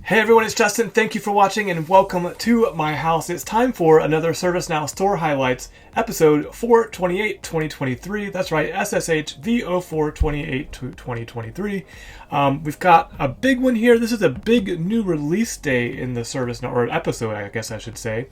Hey everyone, it's Justin. Thank you for watching and welcome to my house. It's time for another ServiceNow Store Highlights, episode 428, 2023. That's right, SSH v04282023. We've got a big one here. This is a big new release day in the ServiceNow, or episode, I guess I should say.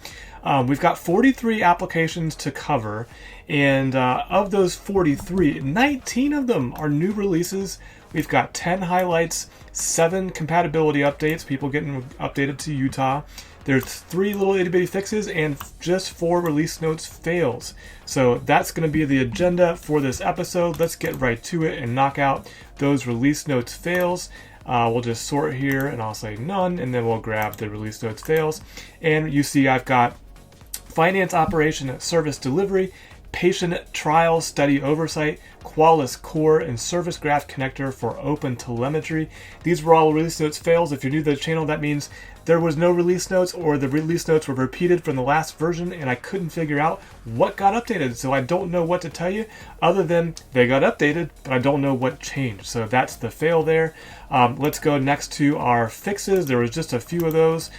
We've got 43 applications to cover, and of those 43, 19 of them are new releases. We've got 10 highlights, 7 compatibility updates, people getting updated to Utah. There's 3 little itty bitty fixes and just 4 release notes fails. So that's going to be the agenda for this episode. Let's get right to it and knock out those release notes fails. We'll just sort here and I'll say none, and then we'll grab the release notes fails. And you see I've got finance operation service delivery, patient trial study oversight, Qualys core, and service graph connector for open telemetry. These were all release notes fails. If you're new to the channel, that means there was no release notes, or the release notes were repeated from the last version and I couldn't figure out what got updated. So I don't know what to tell you other than they got updated, but I don't know what changed. So that's the fail there. Let's go next to our fixes. There was just a few of those.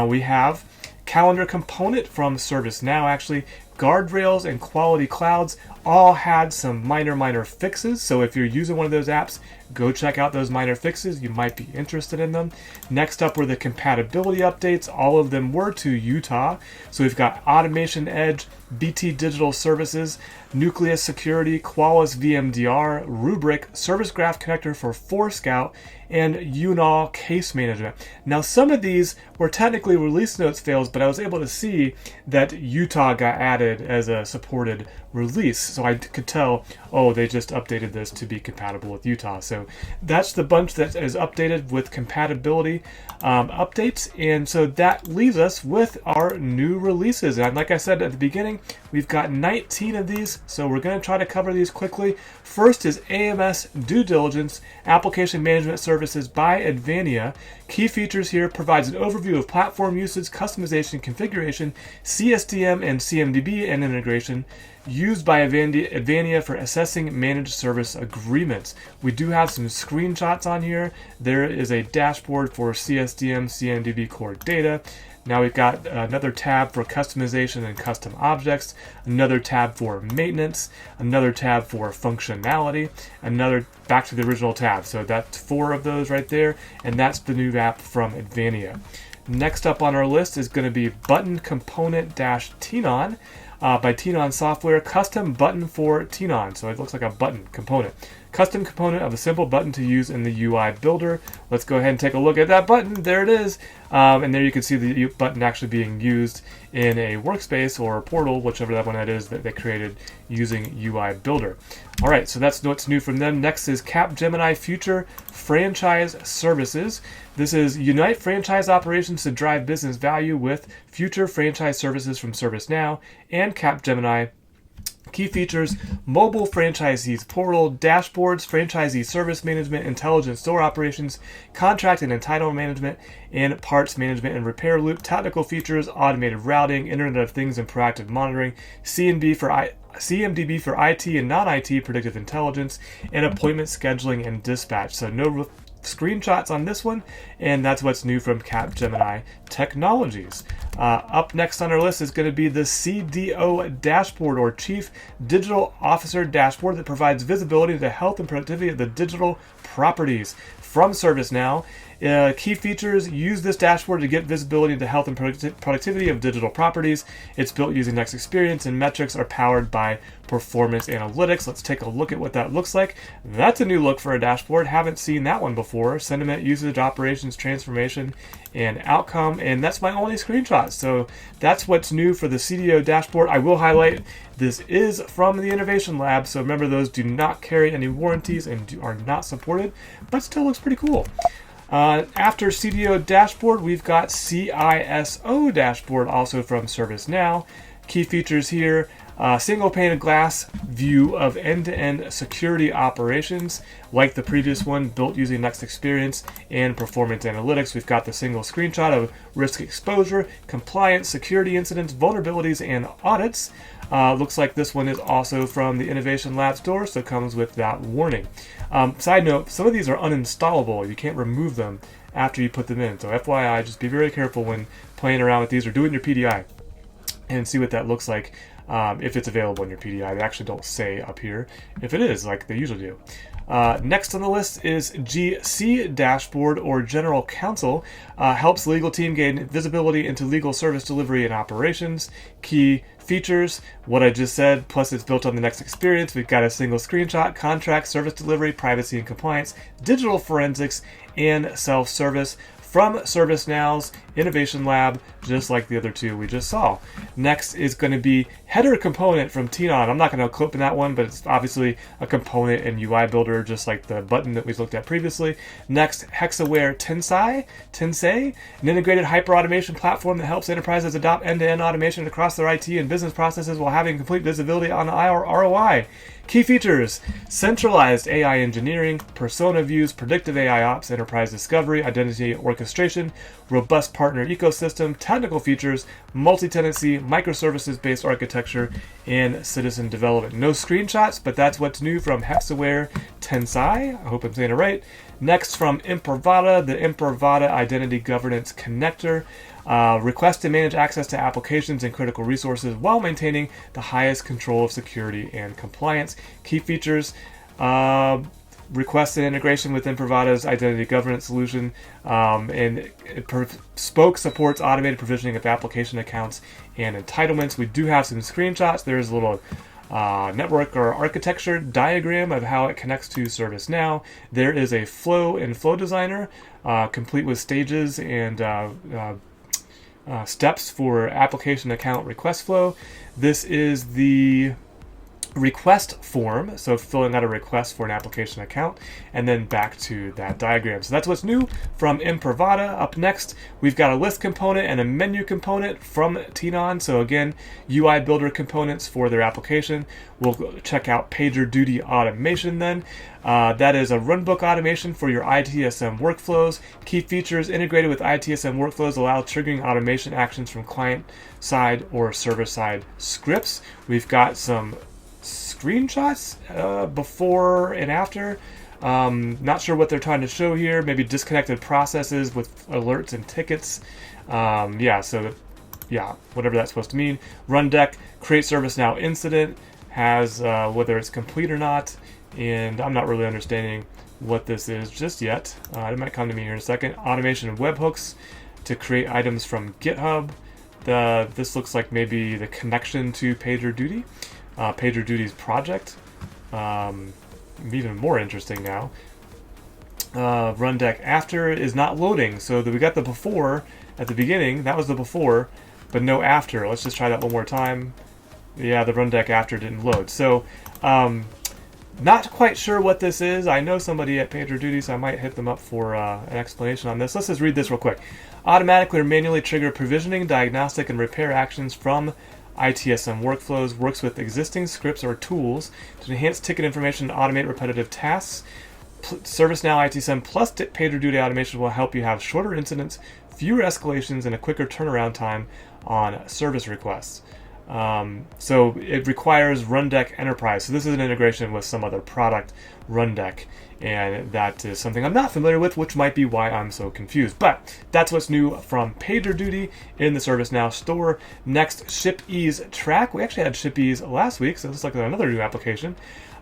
We have calendar component from ServiceNow, actually. Guardrails and quality clouds all had some minor fixes. So if you're using one of those apps, go check out those minor fixes. You might be interested in them. Next up were the compatibility updates. All of them were to Utah. So we've got Automation Edge, BT Digital Services, Nucleus Security, Qualys VMDR, Rubric, Service Graph Connector for Forescout, and UNAL Case Management. Now some of these were technically release notes fails, but I was able to see that Utah got added as a supported release. So I could tell, oh, they just updated this to be compatible with Utah. So that's the bunch that is updated with compatibility updates. And so that leaves us with our new releases. And like I said at the beginning, we've got 19 of these. So we're going to try to cover these quickly. First is AMS Due Diligence, Application Management Services by Advania. Key features here provides an overview of platform usage, customization, configuration, CSDM and CMDB, and integration used by Advania for assessing managed service agreements. We do have some screenshots on here. There is a dashboard for CSDM, CMDB core data. Now we've got another tab for customization and custom objects, another tab for maintenance, another tab for functionality, another back to the original tab. So that's 4 of those right there, and that's the new app from Advania. Next up on our list is going to be Button Component Tenon by Tenon Software, custom button for Tenon. So it looks like a button component. Custom component of a simple button to use in the UI builder. Let's go ahead and take a look at that button. There it is. And there you can see the button actually being used in a workspace or a portal, whichever that one that is that they created using UI builder. All right, so that's what's new from them. Next is Capgemini Future Franchise Services. This is unite franchise operations to drive business value with future franchise services from ServiceNow and Capgemini. Key features: mobile franchisees portal, dashboards, franchisee service management, intelligent store operations, contract and entitlement management, and parts management and repair loop. Technical features: automated routing, Internet of Things and proactive monitoring, CMDB for IT and non-IT predictive intelligence, and appointment scheduling and dispatch. So no screenshots on this one, and that's what's new from Capgemini Technologies. Up next on our list is going to be the CDO Dashboard, or Chief Digital Officer Dashboard, that provides visibility to the health and productivity of the digital properties from ServiceNow. Key features: use this dashboard to get visibility into health and productivity of digital properties. It's built using Next Experience, and metrics are powered by performance analytics. Let's take a look at what that looks like. That's a new look for a dashboard. Haven't seen that one before. Sentiment, usage, operations, transformation, and outcome. And that's my only screenshot. So that's what's new for the CDO dashboard. I will highlight this is from the Innovation Lab. So remember, those do not carry any warranties and are not supported, but still looks pretty cool. After CDO Dashboard, we've got CISO Dashboard, also from ServiceNow. Key features here: single pane of glass view of end-to-end security operations, like the previous one, built using Next Experience and performance analytics. We've got the single screenshot of risk exposure, compliance, security incidents, vulnerabilities, and audits. Looks like this one is also from the Innovation Lab store, so it comes with that warning. Side note, some of these are uninstallable. You can't remove them after you put them in. So FYI, just be very careful when playing around with these, or do it in your PDI and see what that looks like. If it's available in your PDI. They actually don't say up here if it is, like they usually do. Next on the list is GC Dashboard, or General Counsel. Helps legal team gain visibility into legal service delivery and operations. Key features, what I just said, plus it's built on the next experience. We've got a single screenshot, contract, service delivery, privacy and compliance, digital forensics, and self-service from ServiceNow's Innovation Lab, just like the other two we just saw. Next is going to be Header Component from Tenon. I'm not going to clip in that one, but it's obviously a component and UI builder, just like the button that we looked at previously. Next, Hexaware Tensai, an integrated hyper-automation platform that helps enterprises adopt end-to-end automation across their IT and business processes while having complete visibility on ROI. Key features: centralized AI engineering, persona views, predictive AI ops, enterprise discovery, identity orchestration, robust partner ecosystem, technical features, multi-tenancy, microservices-based architecture, and citizen development. No screenshots, but that's what's new from Hexaware Tensai. I hope I'm saying it right. Next, from Imprivata, the Imprivata Identity Governance Connector. Request to manage access to applications and critical resources while maintaining the highest control of security and compliance. Key features: request and integration with Imprivata's identity governance solution, and Spoke supports automated provisioning of application accounts and entitlements. We do have some screenshots. There's a little network or architecture diagram of how it connects to ServiceNow. There is a flow and flow designer, complete with stages and steps for application account request flow. This is the request form, so filling out a request for an application account, and then back to that diagram. So that's what's new from Imprivata. Up next, we've got a list component and a menu component from Tenon. So again, UI builder components for their application. We'll check out PagerDuty Automation then. That is a runbook automation for your ITSM workflows. Key features: integrated with ITSM workflows, allow triggering automation actions from client side or server side scripts. We've got some screenshots before and after. Not sure what they're trying to show here. Maybe disconnected processes with alerts and tickets. Whatever that's supposed to mean. Run deck, create ServiceNow incident, has whether it's complete or not, and I'm not really understanding what this is just yet. It might come to me here in a second. Automation of webhooks to create items from GitHub. This looks like maybe the connection to PagerDuty. PagerDuty's project. Even more interesting now. Run deck after is not loading, so we got the before at the beginning. That was the before, but no after. Let's just try that one more time. Yeah, the run deck after didn't load. So, not quite sure what this is. I know somebody at PagerDuty, so I might hit them up for an explanation on this. Let's just read this real quick. Automatically or manually trigger provisioning, diagnostic, and repair actions from ITSM workflows. Works with existing scripts or tools to enhance ticket information and automate repetitive tasks. ServiceNow ITSM plus PagerDuty Automation will help you have shorter incidents, fewer escalations, and a quicker turnaround time on service requests. So it requires Rundeck Enterprise. So this is an integration with some other product, Rundeck, and that is something I'm not familiar with, which might be why I'm so confused. But that's what's new from PagerDuty in the ServiceNow store. Next, ShipEase TRACK. We actually had ShipEase last week, so this looks like another new application.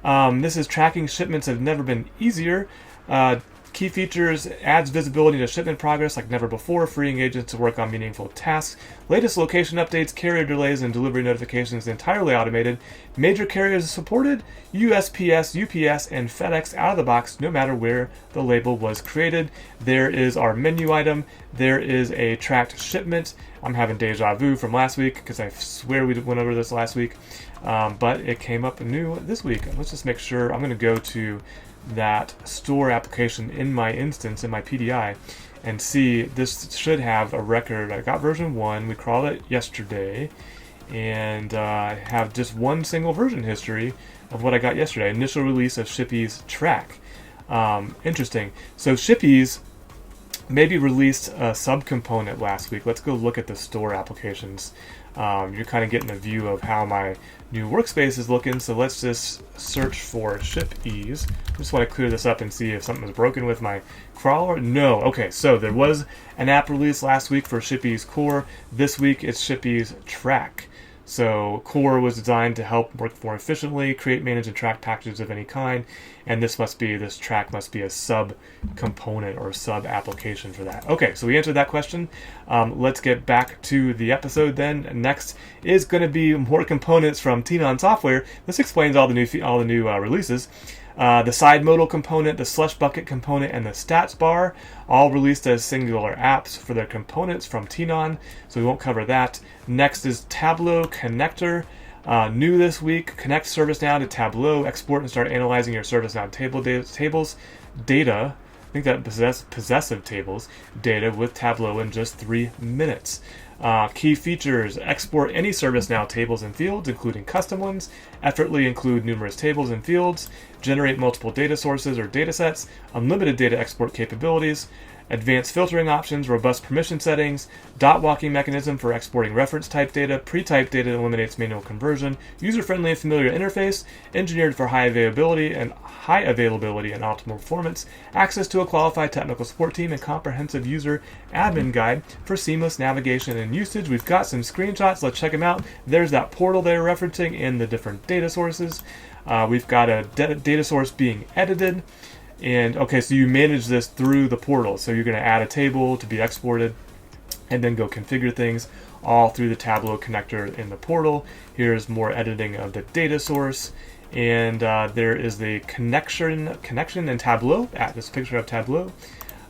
This is tracking shipments have never been easier. Key features: adds visibility to shipment progress like never before, freeing agents to work on meaningful tasks. Latest location updates, carrier delays, and delivery notifications entirely automated. Major carriers supported: USPS, UPS, and FedEx out of the box, no matter where the label was created. There is our menu item. There is a tracked shipment. I'm having deja vu from last week because I swear we went over this last week, but it came up new this week. Let's just make sure. I'm going to go to that store application in my instance, in my PDI, and see. This should have a record. I got version 1, we crawled it yesterday, and I have just one single version history of what I got yesterday. Initial release of ShipEase TRACK. Interesting. So ShipEase maybe released a subcomponent last week. Let's go look at the store applications. You're kind of getting a view of how my new workspace is looking. So let's just search for ShipEase. I just want to clear this up and see if something was broken with my crawler. No. Okay, so there was an app release last week for ShipEase Core. This week it's ShipEase TRACK. So Core was designed to help work more efficiently, create, manage, and track packages of any kind, and this TRACK must be a sub-component or sub-application for that. Okay, so we answered that question. Let's get back to the episode then. Next is going to be more components from Tenon software. This explains all the new releases. The side modal component, the Slush Bucket component, and the stats bar, all released as singular apps for their components from Tenon, so we won't cover that. Next is Tableau Connector. New this week, connect ServiceNow to Tableau, export and start analyzing your ServiceNow tables data. I think that possessive tables data with Tableau in just 3 minutes. Key features: export any ServiceNow tables and fields, including custom ones, effortlessly include numerous tables and fields, generate multiple data sources or data sets, unlimited data export capabilities, advanced filtering options, robust permission settings, dot walking mechanism for exporting reference type data, pre-typed data eliminates manual conversion, user-friendly and familiar interface, engineered for high availability and optimal performance, access to a qualified technical support team, and comprehensive user admin guide for seamless navigation and usage. We've got some screenshots. Let's check them out. There's that portal they're referencing in the different data sources. We've got a data source being edited. And okay, so you manage this through the portal. So you're going to add a table to be exported and then go configure things all through the Tableau connector in the portal. Here's more editing of the data source. And there is the connection in Tableau. This picture of Tableau,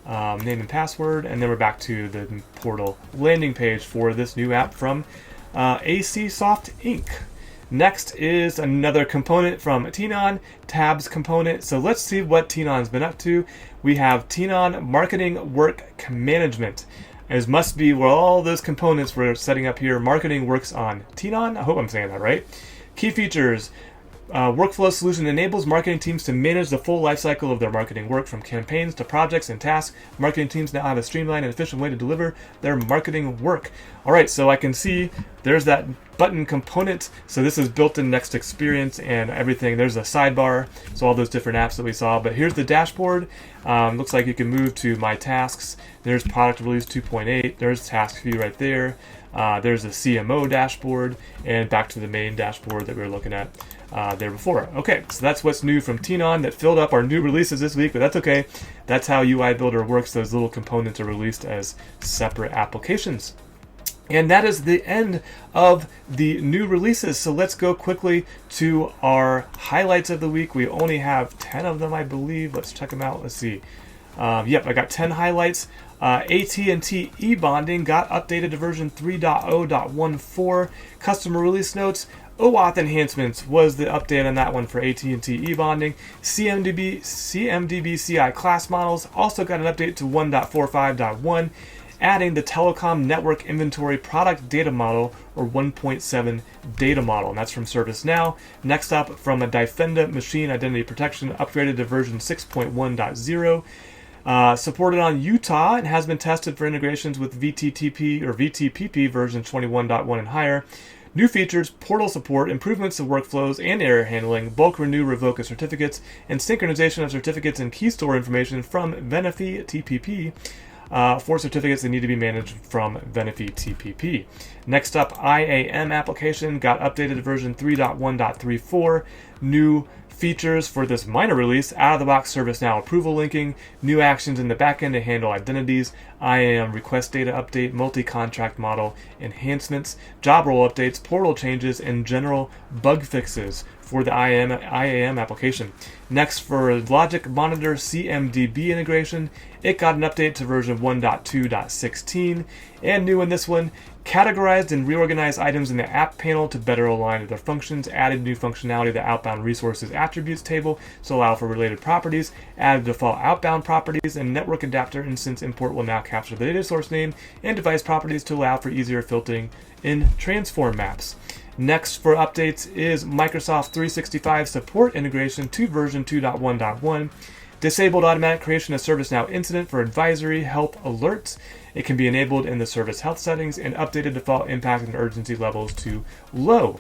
name and password. And then we're back to the portal landing page for this new app from AC Soft Inc. Next is another component from Tenon, Tabs component. So let's see what Tenon's been up to. We have Tenon Marketing Work Management. As must be where all those components we're setting up here. Marketing works on Tenon. I hope I'm saying that right. Key features. Workflow solution enables marketing teams to manage the full lifecycle of their marketing work, from campaigns to projects and tasks. Marketing teams now have a streamlined and efficient way to deliver their marketing work. All right, so I can see there's that button component. So this is built-in next experience and everything. There's a sidebar, so all those different apps that we saw. But here's the dashboard. Looks like you can move to My Tasks. There's Product Release 2.8. There's Task View right there. There's a CMO dashboard, and back to the main dashboard that we were looking at there before. Okay, so that's what's new from Tenon that filled up our new releases this week, but that's okay. That's how UI Builder works. Those little components are released as separate applications. And that is the end of the new releases. So let's go quickly to our highlights of the week. We only have 10 of them, I believe. Let's check them out. Let's see. Yep, I got 10 highlights. AT&T e-bonding got updated to version 3.0.14. Customer release notes. OAuth enhancements was the update on that one for AT&T e-bonding. CMDB CI class models also got an update to 1.45.1, adding the Telecom Network Inventory Product Data Model, or 1.7 data model, and that's from ServiceNow. Next up, from a Defenda Machine Identity Protection, upgraded to version 6.1.0. Supported on Utah and has been tested for integrations with VTTP or VTPP version 21.1 and higher. New features, portal support, improvements to workflows and error handling, bulk renew revoke of certificates, and synchronization of certificates and key store information from Venafi TPP. For certificates that need to be managed from Venafi TPP. Next up, IAM application got updated to version 3.1.34. New features for this minor release: out-of-the-box ServiceNow approval linking, new actions in the backend to handle identities, IAM request data update, multi-contract model enhancements, job role updates, portal changes, and general bug fixes for the IAM application. Next, for Logic Monitor CMDB integration, it got an update to version 1.2.16. And new in this one, categorized and reorganized items in the app panel to better align with their functions, added new functionality to the outbound resources attributes table to allow for related properties, added default outbound properties, and network adapter instance import will now capture the data source name and device properties to allow for easier filtering in transform maps. Next for updates is Microsoft 365 support integration to version 2.1.1. Disabled automatic creation of ServiceNow incident for advisory help alerts. It can be enabled in the service health settings, and updated default impact and urgency levels to low.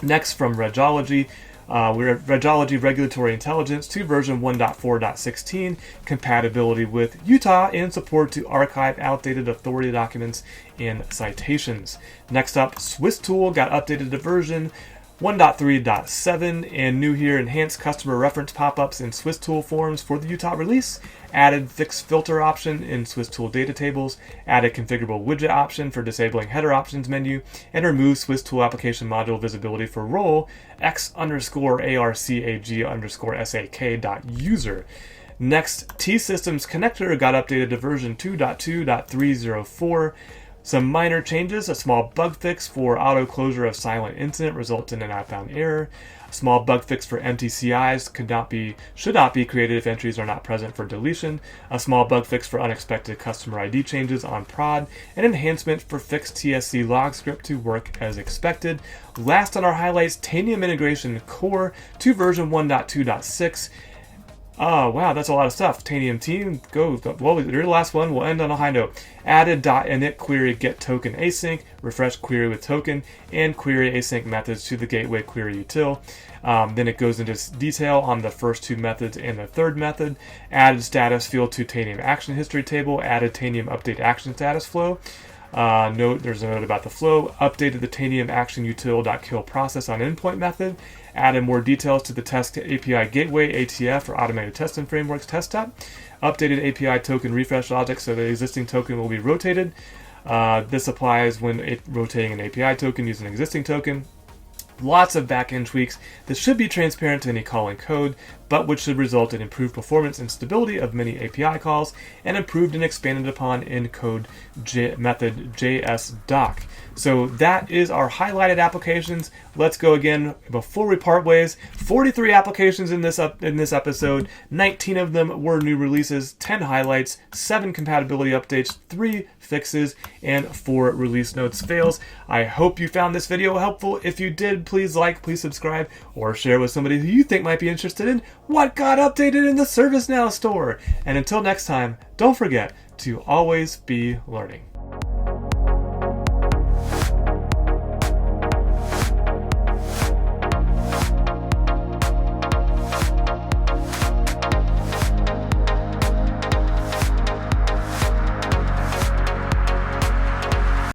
Next, from Regology, we're at Regology Regulatory Intelligence to version 1.4.16, compatibility with Utah, and support to archive outdated authority documents and citations. Next up, SwissTool got updated to version 1.3.7, and new here, enhanced customer reference pop-ups in SwissTool forms for the Utah release, added fixed filter option in SwissTool data tables, added configurable widget option for disabling header options menu, and removed SwissTool application module visibility for role x_arcag_sak.user. Next, T-Systems Connector got updated to version 2.2.304. Some minor changes: a small bug fix for auto closure of silent incident results in an outbound error. A small bug fix for empty CIs should not be created if entries are not present for deletion. A small bug fix for unexpected customer ID changes on prod. An enhancement for fixed TSC log script to work as expected. Last on our highlights, Tanium integration core to version 1.2.6. Oh, wow, that's a lot of stuff. Tanium team, go. Well, you're the last one. We'll end on a high note. Added .init query get token async, refresh query with token, and query async methods to the gateway query util. Then it goes into detail on the first two methods and the third method. Added status field to Tanium action history table. Added Tanium update action status flow. There's a note about the flow. Updated the Tanium action util.kill process on endpoint method. Added more details to the test API gateway ATF or automated testing frameworks test tab. Updated API token refresh logic so the existing token will be rotated. This applies when rotating an API token using an existing token. Lots of back-end tweaks that should be transparent to any calling code, but which should result in improved performance and stability of many API calls, and improved and expanded upon in code method JSDoc. So that is our highlighted applications. Let's go again before we part ways. 43 applications in this episode. 19 of them were new releases, 10 highlights, 7 compatibility updates, 3 fixes, and 4 release notes fails. I hope you found this video helpful. If you did, please like, please subscribe, or share with somebody who you think might be interested in what got updated in the ServiceNow Store. And until next time, don't forget to always be learning.